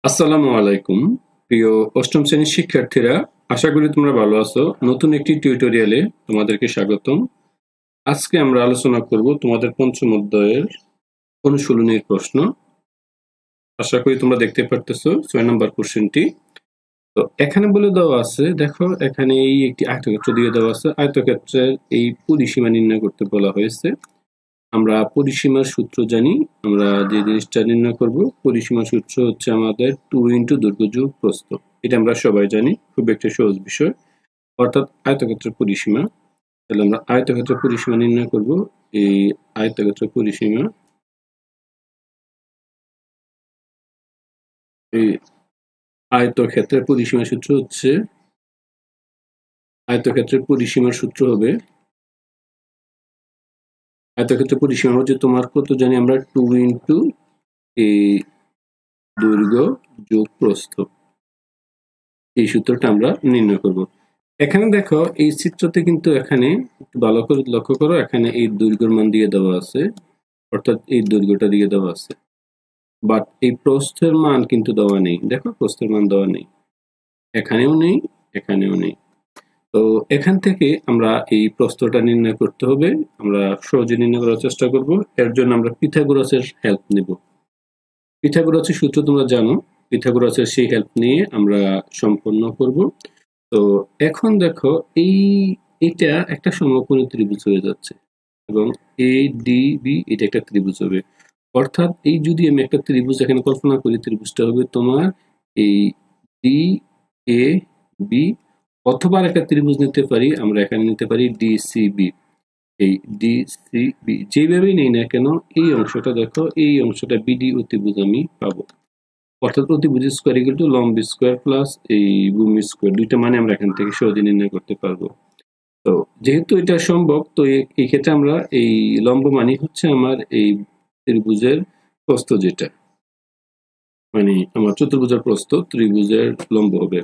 আসসালামু আলাইকুম প্রিয় অষ্টম শ্রেণীর শিক্ষার্থীরা, আশা করি তোমরা ভালো আছো। নতুন একটি টিউটোরিয়ালে তোমাদেরকে স্বাগতম। আজকে আমরা আলোচনা করব তোমাদের পঞ্চম অধ্যায়ের অনুশীলনীর প্রশ্ন। আশা করি তোমরা দেখতে পারতেছো 6 নম্বর কোশ্চেনটি। তো এখানে বলে দেওয়া আছে, দেখো এখানে এই একটি আয়তক্ষেত্র দিয়ে দেওয়া আছে। আয়তক্ষেত্রের এই পরিসীমা নির্ণয় করতে বলা হয়েছে। আমরা পরিসীমার সূত্র জানি। আমরা যে জিনিসটা নির্ণয় করব, পরিসীমার সূত্র হচ্ছে আমাদের 2 ইন্টু দৈর্ঘ্য যোগ প্রস্থ। এটা আমরা সবাই জানি, খুব একটা সহজ বিষয়, অর্থাৎ আয়তক্ষেত্রের পরিসীমা। তাহলে আমরা আয়তক্ষেত্রের পরিসীমা নির্ণয় করব। এই আয়তক্ষেত্রের পরিসীমা, এই আয়তক্ষেত্রের পরিসীমার সূত্র হচ্ছে, আয়তক্ষেত্রের পরিসীমার সূত্র হবে, আয়তক্ষেত্রের পরিসীমা হচ্ছে তোমার কত জানি আমরা 2 ইন্টু এই দৈর্ঘ্য যোগ প্রস্থ। এই সূত্রটা আমরা নির্ণয় করব। এখানে দেখো এই চিত্রতে কিন্তু এখানে ভালো করে লক্ষ্য করো, এখানে এই দৈর্ঘ্যের মান দিয়ে দেওয়া আছে, অর্থাৎ এই দৈর্ঘ্যটা দিয়ে দেওয়া আছে, বাট এই প্রস্থের মান কিন্তু দেওয়া নেই। দেখো প্রস্থের মান দেওয়া নেই, এখানেও নেই, এখানেও নেই। তো এখান থেকে আমরা এই প্রস্থটা নির্ণয় করতে হবে। আমরা সহজে নির্ণয় করার চেষ্টা করব। এর জন্য আমরা পিথাগোরাসের হেল্প নেব। পিথাগোরাসের সূত্র তোমরা জানো, পিথাগোরাসের সেই হেল্প নিয়ে আমরা সম্পন্ন করব। তো এখন দেখো এটা একটা সমকোণী ত্রিভুজ হয়ে যাচ্ছে এবং ADB এটা একটা ত্রিভুজ হবে। অর্থাৎ এই যদি আমি একটা ত্রিভুজ এখানে কল্পনা করি, ত্রিভুজটা হবে তোমার এই DAB, অথবা একটা ত্রিভুজ নিতে পারি, আমরা এখানে নিতে পারি DCB। এই DCB যেভাবেই নেই না কেন, এই অংশটা দেখো, এই অংশটা BD অতিভুজ আমি পাবো। অর্থাৎ অতিভুজ স্কোয়ার ইকুয়াল টু লম্ব স্কোয়ার প্লাস এই ভূমি স্কোয়ার, দুইটা মানে আমরা এখান থেকে সহজে নির্ণয় করতে পারবো। তো যেহেতু এটা সম্ভব, তো এই ক্ষেত্রে আমরা এই লম্ব মানি হচ্ছে আমার এই ত্রিভুজের প্রস্থ, যেটা মানে আমার চতুর্ভুজের প্রস্থ ত্রিভুজের লম্ব হবে।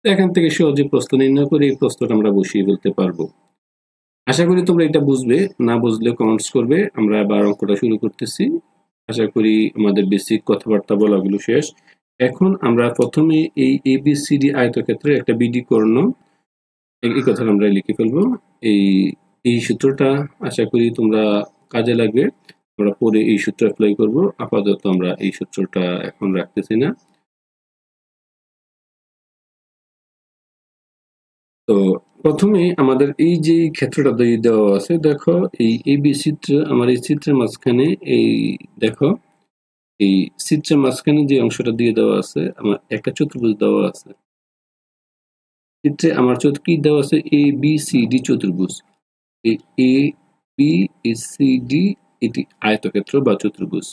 এখান থেকে সহজে প্রস্থ নির্ণয় করে এই প্রস্থটা আমরা বসিয়ে ফেলতে পারবো। আশা করি তোমরা এটা বুঝবে, না বুঝলে কমেন্টস করবে। আমরা এবার অঙ্কটা শুরু করতেছি। আশা করি আমাদের বেসিক কথাবার্তা বলাগুলো শেষ। এখন আমরা প্রথমে এই ABCD আয়তক্ষেত্রের একটা BD কর্ণ, এই কথাটা আমরা লিখে ফেলবো। এই সূত্রটা আশা করি তোমরা কাজে লাগবে। আমরা পরে এই সূত্র অ্যাপ্লাই করব। আপাতত আমরা এই সূত্রটা এখন রাখতেছি না। তো প্রথমে আমাদের এই যে ক্ষেত্রটা দিয়ে দেওয়া আছে, দেখো এই AB চিত্র, আমার এই চিত্রের মাঝখানে এই দেখো এই চিত্রের মাঝখানে যে অংশটা দিয়ে দেওয়া আছে, আমার একটা চতুর্ভুজ দেওয়া আছে। চিত্রে আমার কি দেওয়া আছে, ABCD চতুর্ভুজ। এই ABCD এটি আয়তক্ষেত্র বা চতুর্ভুজ।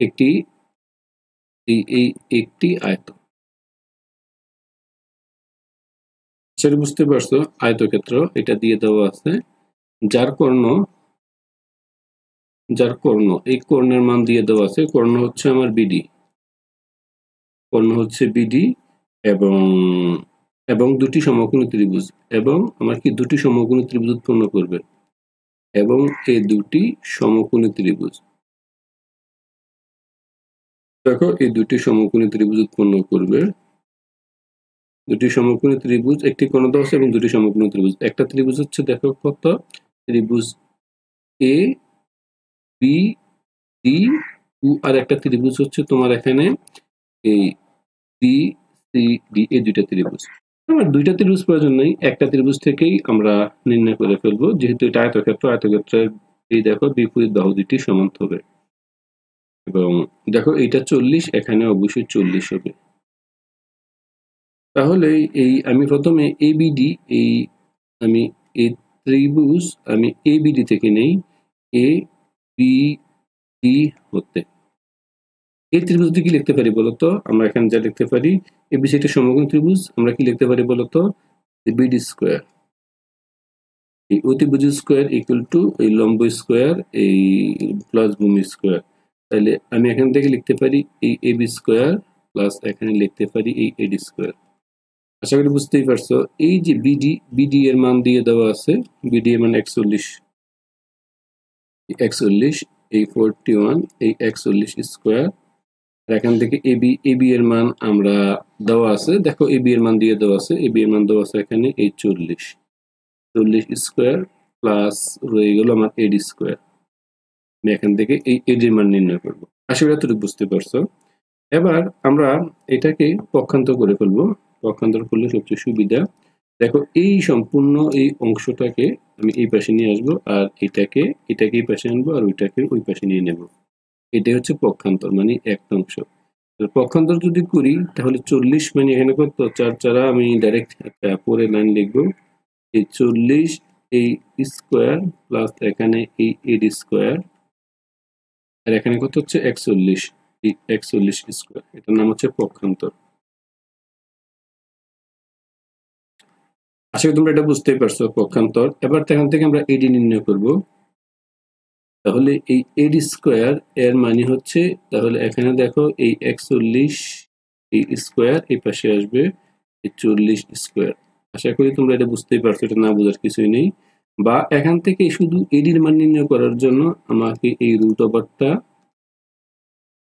একটি একটি আয়ত, সেটা বুঝতে পারছো। আয়তক্ষেত্র এটা দিয়ে দেওয়া আছে, যার কর্ণ এই কর্ণের মান দিয়ে দেওয়া আছে। কর্ণ হচ্ছে আমার BD, কর্ণ হচ্ছে BD, এবং এবং দুটি সমকোণী ত্রিভুজ, এবং আমার কি দুটি সমকোণী ত্রিভুজ উৎপন্ন করবে, এবং এই দুটি সমকোণী ত্রিভুজ, দেখো এই দুটি সমকোণী ত্রিভুজ উৎপন্ন করবে। দুটি সমকোণী ত্রিভুজ, একটি কোণ দেওয়া আছে এবং দুটি সমকোণী ত্রিভুজ। একটা ত্রিভুজ হচ্ছে দেখো কত, ত্রিভুজ ABDU, আর একটা ত্রিভুজ হচ্ছে তোমার এখানে এই DCD, এই দুইটা ত্রিভুজ। আমার দুইটা ত্রিভুজ প্রয়োজন নেই, একটা ত্রিভুজ থেকেই আমরা নির্ণয় করে ফেলবো। যেহেতু এটা আয়তক্ষেত্র, আয়তক্ষেত্রের এই দেখো বিপরীত বাহু দুটি সমান হবে, এবং দেখো এইটা 40, এখানে অবশ্যই 40 হবে। তাহলে এই আমি প্রথমে ABD, আমি এই ত্রিভুজ আমি ABD থেকে নেই, ABD হতে এই ত্রিভুজটি কি লিখতে পারি বলতো? আমরা এখানে যা লিখতে পারি, ABC একটা সমকোণী ত্রিভুজ, আমরা কি লিখতে পারি বলতো? BD স্কোয়ার, এই অতিভুজ স্কোয়ার ইকুয়াল টু এই লম্ব স্কোয়ার এই প্লাস ভূমি স্কোয়ার। তাহলে আমি এখান থেকে লিখতে পারি এই AB স্কোয়ার প্লাস এখানে লিখতে পারি এই AD স্কোয়ার। আশা করি বুঝতেই পারছো। এই যে BD এর মান দিয়ে দেওয়া আছে, BD এর মান 41, এই 41, এই 41, এই 41 স্কোয়ার, আর এখান থেকে এবি এর মান আমরা দেওয়া আছে, দেখো এবি এর মান দিয়ে দেওয়া আছে, এবি এর মান দেওয়া আছে এখানে এই 40 স্কোয়ার প্লাস রয়ে গেল আমার এডি স্কোয়ার। আমি এখান থেকে এই এডির মান নির্ণয় করবো। আশা করি এতটুকু বুঝতে পারছো। এবার আমরা এটাকে পক্ষান্তর করে ফেলবো। পক্ষান্তর করলে সবচেয়ে সুবিধা। দেখো এই সম্পূর্ণ এই অংশটাকে আমি এই পাশে নিয়ে আসবো, আর এটাকে এই পাশে আনবো, আর ওইটাকে ওই পাশে নিয়ে নেব। এটাই হচ্ছে পক্ষান্তর, মানে একটা অংশ। পক্ষান্তর যদি করি তাহলে 40 মানে এখানে কত, 4 4 আমি ডাইরেক্ট পরে লাইন লিখবো, এই 40 এই স্কোয়ার প্লাস এখানে এই এডি স্কোয়ার, আর এখানে কত হচ্ছে 41 এই 41 স্কোয়ার। এটার নাম হচ্ছে পক্ষান্তর। আশা করি তোমরা এটা বুঝতেই পারছো পক্ষান্তর। এবার এখান থেকে আমরা এডি নির্ণয় করব। তাহলে এই এডি স্কোয়ার এর মানে হচ্ছে, তাহলে এখানে দেখো এই 41 এই স্কোয়ার এই পাশে আসবে এই 40 স্কোয়ার। আশা করি তোমরা এটা বুঝতেই পারছো, এটা না বোঝার কিছুই নেই। বা এখান থেকে শুধু এডির মান নির্ণয় করার জন্য আমাকে এই রুট ওভারটা,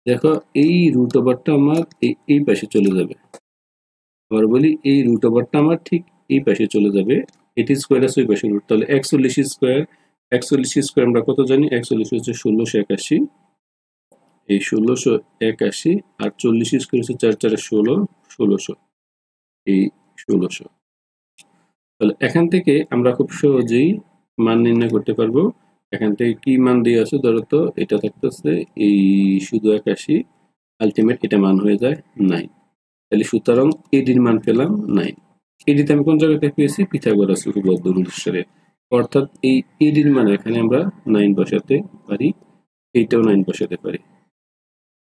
দেখো এই রুট ওভারটা আমার এই পাশে চলে যাবে। আবার বলি এই রুট ওভারটা আমার ঠিক এই পাশে চলে যাবে, এটি স্কোয়ার আছে ওই পাশে রুট। তাহলে 41 স্কোয়ার আমরা কত জানি, 41 হচ্ছে 1681, এই 1681, আর 40 স্কোয়ার হচ্ছে 4 4 16, 1600, এই 1600। তাহলে এখান থেকে আমরা খুব সহজেই মান নির্ণয় করতে পারবো। এখান থেকে কি মান দিয়ে আছে, ধরো তো এটা থাকতেছে এই শুধু 81, আলটিমেট এটা মান হয়ে যায় 9। তাহলে সুতরাং এডির মান পেলাম 9। এডিতে আমি কোন জায়গাতে পেয়েছি, পিথাগোরাস উপপাদ্য অনুসারে। অর্থাৎ এই এডির মান এখানে আমরা 9 বসাতে পারি, এইটাও 9 বসাতে পারি।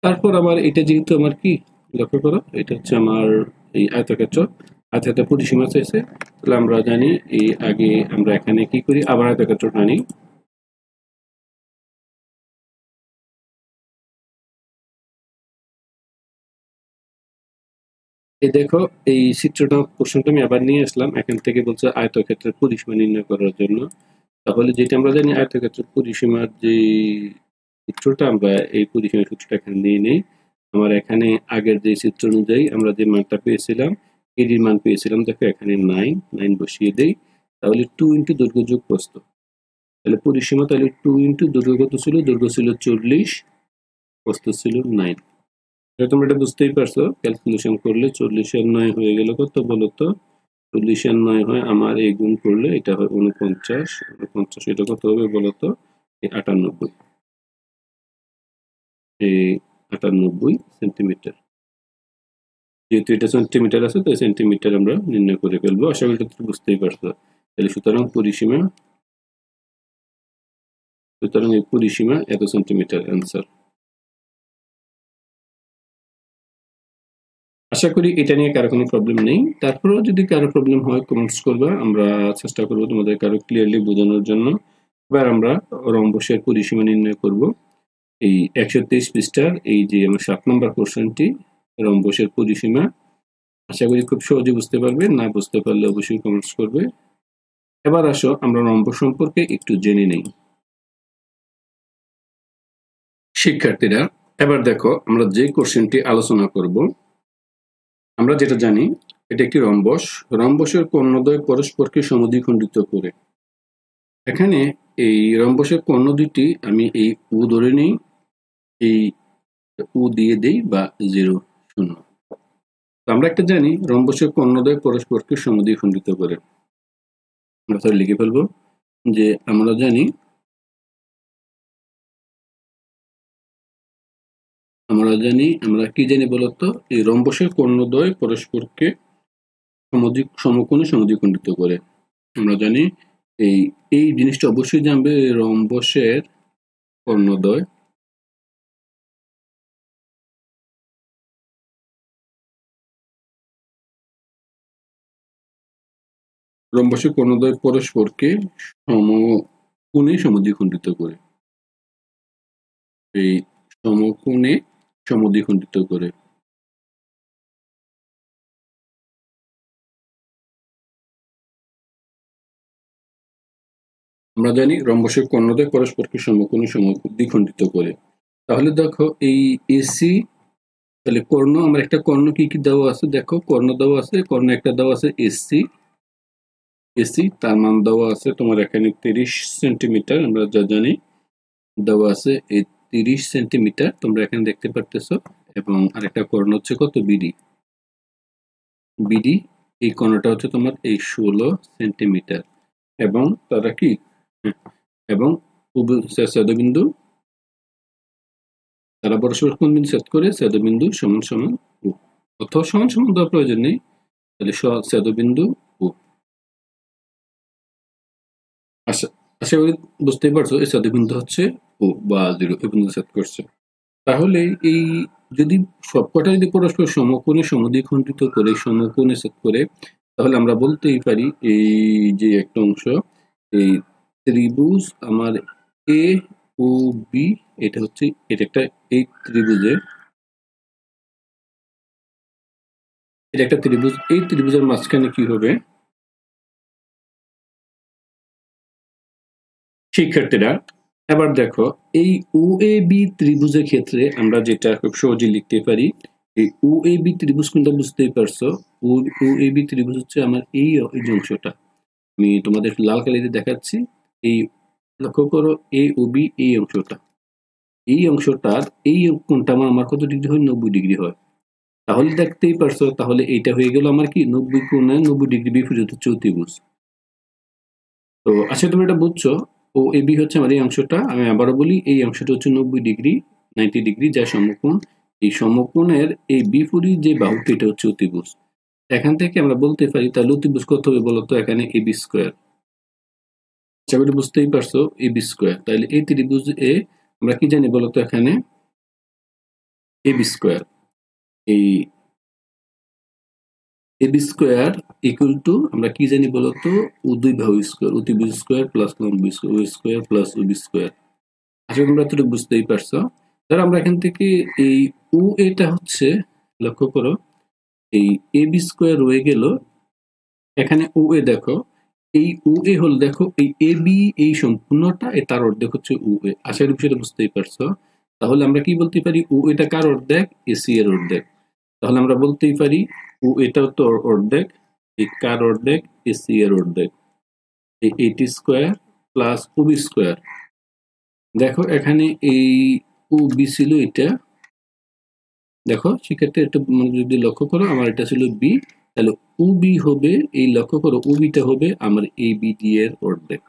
তারপর আবার এটা যেহেতু আমার কি, লক্ষ্য করো এটা হচ্ছে আমার এই আয়তক্ষেত্র, আয়তক্ষেত্র পরিসীমা চাইছে। তাহলে আমরা জানি এই আগে আমরা এখানে কি করি, আবার আয়তক্ষেত্র টানি। এই দেখো এই চিত্রটা, প্রশ্নটা আমি আবার নিয়ে আসলাম। এখান থেকে বলছে আয়তক্ষেত্রের পরিসীমা নির্ণয় করার জন্য। তাহলে যেটা আমরা জানি আয়তক্ষেত্রের পরিসীমার যে চিত্রটা, আমরা এই পরিসীমার সূত্রটা এখানে নিয়ে নেই। আমার এখানে আগের যে চিত্র অনুযায়ী আমরা যে মানটা পেয়েছিলাম, এডির মান পেয়েছিলাম, দেখো এখানে 9 বসিয়ে দেই। তাহলে 2 ইন্টু দৈর্ঘ্য যোগ প্রস্থ, তাহলে পরিসীমা তাহলে 2 ইন্টু দৈর্ঘ্য কত ছিল, দৈর্ঘ্য ছিল 40, প্রস্থ ছিল 9। তোমরা এটা বুঝতেই পারছো, ক্যালকুলেশন করলে 40 এর 9 হয়ে গেল কত বলতো, 40 এর 9 হয় আমার এই গুণ করলে এটা হয় 49, এটা কত হবে বলতো, এই 98, এই 98 সেন্টিমিটার। যেহেতু এটা সেন্টিমিটার আছে, তো সেন্টিমিটার আমরা নির্ণয় করে ফেলবো। আশা করি এটা বুঝতেই পারছো। তাহলে সুতরাং এই পরিসীমা এত সেন্টিমিটার অ্যান্সার। আশা করি এটা নিয়ে কারো কোনো প্রবলেম নেই। তারপরেও যদি কারো প্রবলেম হয় কমেন্টস করবা, আমরা চেষ্টা করবো তোমাদের কারো ক্লিয়ারলি বোঝানোর জন্য। এবার আমরা রম্বসের পরিসীমা নির্ণয় করব। এই 123 পৃষ্ঠার এই যে আমার 7 নম্বর কোশ্চেনটি, রম্বসের পরিসীমা। আশা করি খুব সহজে বুঝতে পারবে, না বুঝতে পারলে অবশ্যই কমেন্টস করবে। এবার আসো আমরা রম্বস সম্পর্কে একটু জেনে নেই। শিক্ষার্থীরা এবার দেখো আমরা যে কোশ্চেনটি আলোচনা করব, আমরা যেটা জানি এটা একটি রম্বস। রম্বসের কর্ণদ্বয় পরস্পরকে সমদ্বিখণ্ডিত করে। এখানে এই রম্বসের কর্ণ দুটি আমি এই উ ধরে নিই, এই উ দিয়ে দেই বা 0 0। আমরা একটা জানি রম্বসের কর্ণদ্বয় পরস্পরকে সমদ্বিখণ্ডিত করে। আমরা তাহলে লিখে ফেলবো যে আমরা জানি আমরা কি জানি বলতো, এই রম্বসের কর্ণদ্বয় পরস্পরকে সমকোণে সমদ্বিখণ্ডিত করে। আমরা জানি এই জিনিসটা অবশ্যই জানবে, রম্বসের কর্ণদ্বয় পরস্পরকে সমকোণে সমদ্বিখণ্ডিত করে। এই সমকোণে সমদ্বিখণ্ডিত করে। আমরা জানি রম্বসের কর্ণদ্বয় পরস্পরকে সমকোণে সমদ্বিখণ্ডিত করে। তাহলে দেখো এই এসি তাহলে কর্ণ, আমার একটা কর্ণ কি কি দেওয়া আছে দেখো, কর্ণ দেওয়া আছে, কর্ণ একটা দেওয়া আছে এসি, তার মান দেওয়া আছে তোমার এখানে 30 সেন্টিমিটার, আমরা যা জানি দেওয়া আছে এই 30 সেন্টিমিটার, তোমরা এখানে দেখতে পারতেছো। এবং আরেকটা কর্ণ হচ্ছে কত, বিডি, এই কর্ণটা হচ্ছে তোমার এই 16 সেন্টিমিটার। এবং তারা কি, এবং ছেদবিন্দু, তারা পরস্পর কোণ বিন্দু ছেদ করে ছেদবিন্দু সমান সমান ও, অথবা সমান সমান দেওয়ার প্রয়োজন নেই, তাহলে ছেদবিন্দু ও। আশা আশা করি বুঝতেই পারছো এই ছেদবিন্দু হচ্ছে ও বা 0, এই বিন্দু ছেদ করছে। তাহলে এই যদি সবকটা যদি পরস্পর সমকোণে সমদ্বিখণ্ডিত করে সমকোণে ছেদ করে, তাহলে আমরা বলতেই পারি এই যে একটা অংশ, এই ত্রিভুজ আমার এ ও বি, এটা হচ্ছে, এটা একটা, এই ত্রিভুজে, এটা একটা ত্রিভুজ, এই ত্রিভুজের মাঝখানে কি হবে শিক্ষার্থীরা? এবার দেখো এই ও এ বি ত্রিভুজের ক্ষেত্রে আমরা যেটা খুব সহজে লিখতে পারি, এই ও এ বি ত্রিভুজ কিন্তু বুঝতেই পারছো, ও এ বি ত্রিভুজ হচ্ছে আমার এই যে অংশটা, আমি তোমাদের লাল কালিতে দেখাচ্ছি, এই লক্ষ্য করো এ ও বি, এই অংশটা, এই অংশটার এই কোণটা আমার কত ডিগ্রি হয়, 90 ডিগ্রি হয়। তাহলে দেখতেই পারছো, তাহলে এইটা হয়ে গেল আমার কি 90 কোণে 90 ডিগ্রি বিপরীত হচ্ছে ত্রিভুজ। তো আচ্ছা তুমি এটা বুঝছো, ও এ বি হচ্ছে আমার এই অংশটা, আমি আবারও বলি এই অংশটা হচ্ছে 90 ডিগ্রি, 90 ডিগ্রি যা সমকোণ, এই সমকোণের এই বিপরীত যে বাহুটি, এটা হচ্ছে অতিভুজ। এখান থেকে আমরা বলতে পারি তাহলে অতিভুজ কত হবে বলতো, এখানে এ বি স্কোয়ার, চাকরি বুঝতেই পারছো, এ বি স্কোয়ার। তাহলে এই ত্রিভুজ এ আমরা কি জানি বলতো, এখানে এ বি স্কোয়ার, এই A B square equal to আমরা কি জানি বলতো, ও দুই বাহু স্কোয়ার, অতিভুজ স্কোয়ার প্লাস লম্ব স্কোয়ার প্লাস ও বি স্কোয়ার। আশা করি তোমরা এতটুকু বুঝতেই পারছো। ধরো আমরা এখান থেকে এই ও এটা হচ্ছে, লক্ষ্য করো এই এ বি স্কোয়ার রয়ে গেল, এখানে ও এ দেখো, এই ও এ হল দেখো এই এ বি, এই সম্পূর্ণটা তার অর্ধেক হচ্ছে ও এ। আশা করি বিষয়টা বুঝতেই পারছো। তাহলে আমরা কি বলতে পারি, ও এটা কার অর্ধেক, এসি এর অর্ধেক। তাহলে আমরা বলতেই পারি ও এটাও তো অর্ধেক, এই কার অর্ধেক, এসি এর অর্ধেক, এই এটি স্কোয়ার প্লাস ও বি স্কোয়ার। দেখো এখানে এই ও বি ছিল এটা, দেখো সেক্ষেত্রে একটু যদি লক্ষ্য করো, আমার এটা ছিল বি, তাহলে ও বি হবে, এই লক্ষ্য করো ও বিটা হবে আমার এই বি ডি এর অর্ধেক।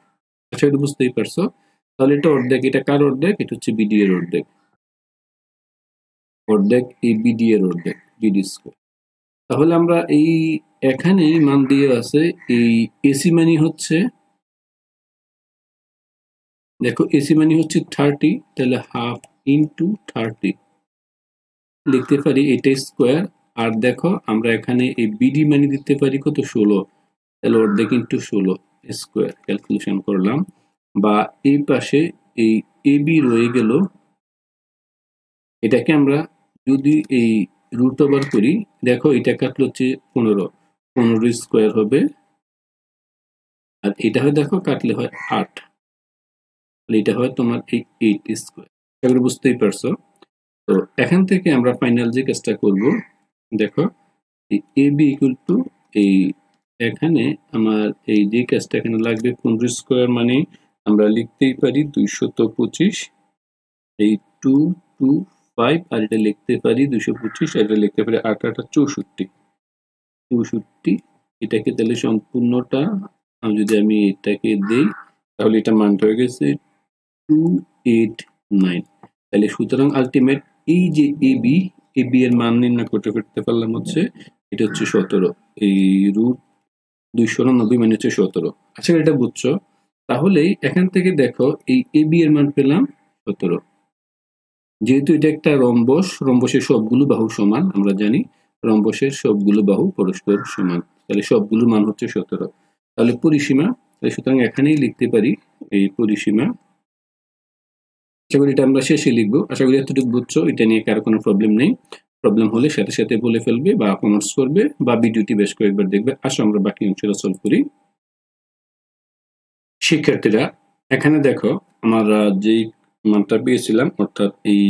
আচ্ছা এটা বুঝতেই পারছো। তাহলে এটা অর্ধেক, এটা কার অর্ধেক, এটা হচ্ছে বিডি এর অর্ধেক, অর্ধেক এই বিডি এর অর্ধেক, বিডি স্কোয়ার। তাহলে আমরা এই এখানে মান দিয়ে আছে, এই এসি মানি হচ্ছে, দেখো এসি মানি হচ্ছে 30, তাহলে হাফ ইন্টু 30 লিখতে পারি, এটা স্কোয়ার। আর দেখো আমরা এখানে এই বিডি মানি দিতে পারি কত, 16, তাহলে অর্ধেক ইন্টু 16 স্কোয়ার, ক্যালকুলেশন করলাম। বা এই পাশে এই এ বি রয়ে গেল, এটাকে আমরা যদি এই রুট ওভার করি, দেখো এটা কাটলো হচ্ছে 15 স্কোয়ার হবে, আর এটা হয় দেখো কাটলে হয় 8, এটা হয় তোমার এই 8 স্কোয়ার। এগুলো বুঝতেই পারছো। তো এখান থেকে আমরা ফাইনাল যে কাজটা করব, দেখো এ বি ইকুয়াল টু এই, এখানে আমার এই যে কাজটা এখানে লাগবে 15 স্কোয়ার, মানে আমরা লিখতেই পারি 225, এই 225, আর এটা লিখতে পারি 225, আর এটা লিখতে পারি 8 8 64, এটাকে তাহলে সম্পূর্ণটা যদি আমি এটাকে দেই, তাহলে এটা মানটা হয়ে গেছে 289। তাহলে সুতরাং আলটিমেট এই যে এ বি এর মান নির্ণয় করতে পারলাম হচ্ছে, এটা হচ্ছে 17, এই রুট 290 মানে হচ্ছে 17। আচ্ছা এটা বুঝছো। তাহলে এখান থেকে দেখো এই এ বি এর মান পেলাম 17, যেহেতু এটা একটা রম্বস, রম্বসের সবগুলো বাহু সমান, আমরা জানি রম্বসের সবগুলো বাহু পরস্পর সমান, তাহলে সবগুলো মান হচ্ছে 17। তাহলে পরিসীমা, সুতরাং এখানেই লিখতে পারি এই পরিসীমা। আশা করি এটা আমরা শেষে লিখবো। আশা করি এতটুকু বুঝছো, এটা নিয়ে কারো কোনো প্রবলেম নেই। প্রবলেম হলে সাথে সাথে বলে ফেলবে বা কমেন্টস করবে বা ভিডিওটি বেশ কয়েকবার দেখবে। আসো আমরা বাকি অংশটা সলভ করি। শিক্ষার্থীরা এখানে দেখো আমরা যেই মানটা পেয়েছিলাম, অর্থাৎ এই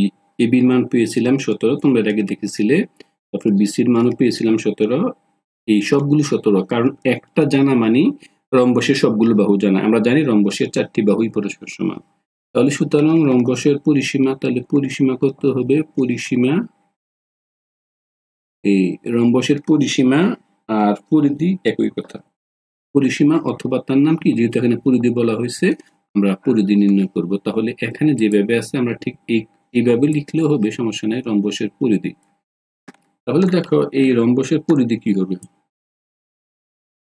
এবির মান পেয়েছিলাম 17, তোমরা এর আগে দেখেছিলে। তারপর বিসির মানও পেয়েছিলাম 17, এই সবগুলো 17, কারণ একটা জানা মানে রম্বসের সবগুলো বাহু জানা। আমরা জানি রম্বসের 4টি বাহুই পরস্পর সমান। তাহলে সুতরাং রম্বসের পরিসীমা, তাহলে পরিসীমা কত হবে? পরিসীমা, এই রম্বসের পরিসীমা আর পরিধি একই কথা। পরিসীমা অথবা তার নাম কি, যেহেতু এখানে পরিধি বলা হয়েছে, আমরা পরিধি নির্ণয় করব। তাহলে এখানে যেভাবে আছে আমরা ঠিক এইভাবে লিখলেও হবে, সমস্যা নেই, রম্বসের পরিধি। তাহলে দেখো এই রম্বসের পরিধি কি হবে,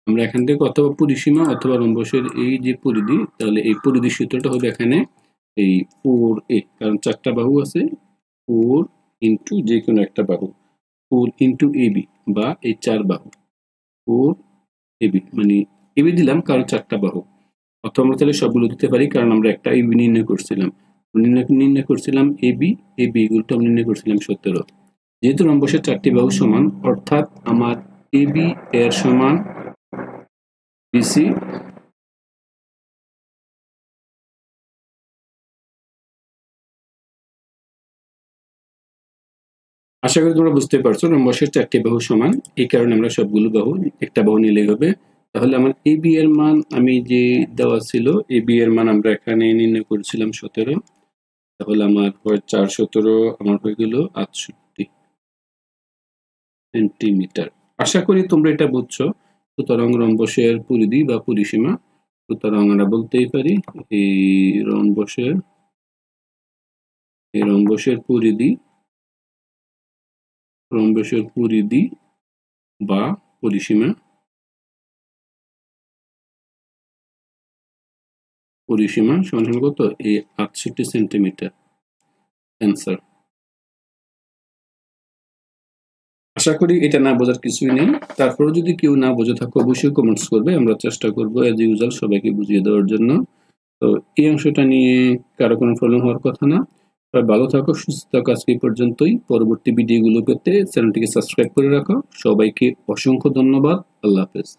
আমরা এখান থেকে অথবা পরিসীমা অথবা রম্বসের এই যে পরিধি, তাহলে এই পরিধি সূত্রটা হবে এখানে এই 4a, কারণ 4টা বাহু আছে, 4 ইন্টু যে কোনো একটা বাহু, 4 ইন্টু ab, বা এই 4 বাহু 4ab, মানে ab দিলাম কারণ 4টা বাহু। অথবা আমরা তাহলে সবগুলো দিতে পারি, কারণ আমরা একটা ab নির্ণয় করছিলাম, ab গুলোটা নির্ণয় করছিলাম 17। যেহেতু রম্বসের 4টি বাহু সমান, অর্থাৎ আমার ab এর সমান BC আশা করি তোমরা বুঝতে পারছো রম্বসের 4টি বাহু সমান, এই কারণে আমরা সবগুলো বাহু একটা বাহু নিলেই হবে। তাহলে আমার AB এর মান, আমি যে দেওয়া ছিল AB এর মান আমরা এখানে নির্ণয় করেছিলাম 17, তাহলে আমার হয় 4 17, আমার হয়ে গেল 68 সেন্টিমিটার। আশা করি তোমরা এটা বুঝছো। সুতরাং রম্বসের পরিধি বা পরিসীমা, সুতরাং আমরা বলতেই পারি এই রম্বসের পরিধি বা পরিসীমা সমান কত? এই 68 সেন্টিমিটার। অ্যান্সার। আশা করি এটা না বোঝার কিছুই নেই। তারপরে যদি কেউ না বুঝে থাকো অবশ্যই কমেন্টস করবে, আমরা চেষ্টা করবো অ্যাজ ইউজুয়াল সবাইকে বুঝিয়ে দেওয়ার জন্য। তো এই অংশটা নিয়ে কারো কোনো প্রবলেম হওয়ার কথা না। সবাই ভালো থাকো, সুস্থ থাকো। আজকে এই পর্যন্তই। পরবর্তী ভিডিওগুলো পেতে চ্যানেলটিকে সাবস্ক্রাইব করে রাখো। সবাইকে অসংখ্য ধন্যবাদ। আল্লাহ হাফেজ।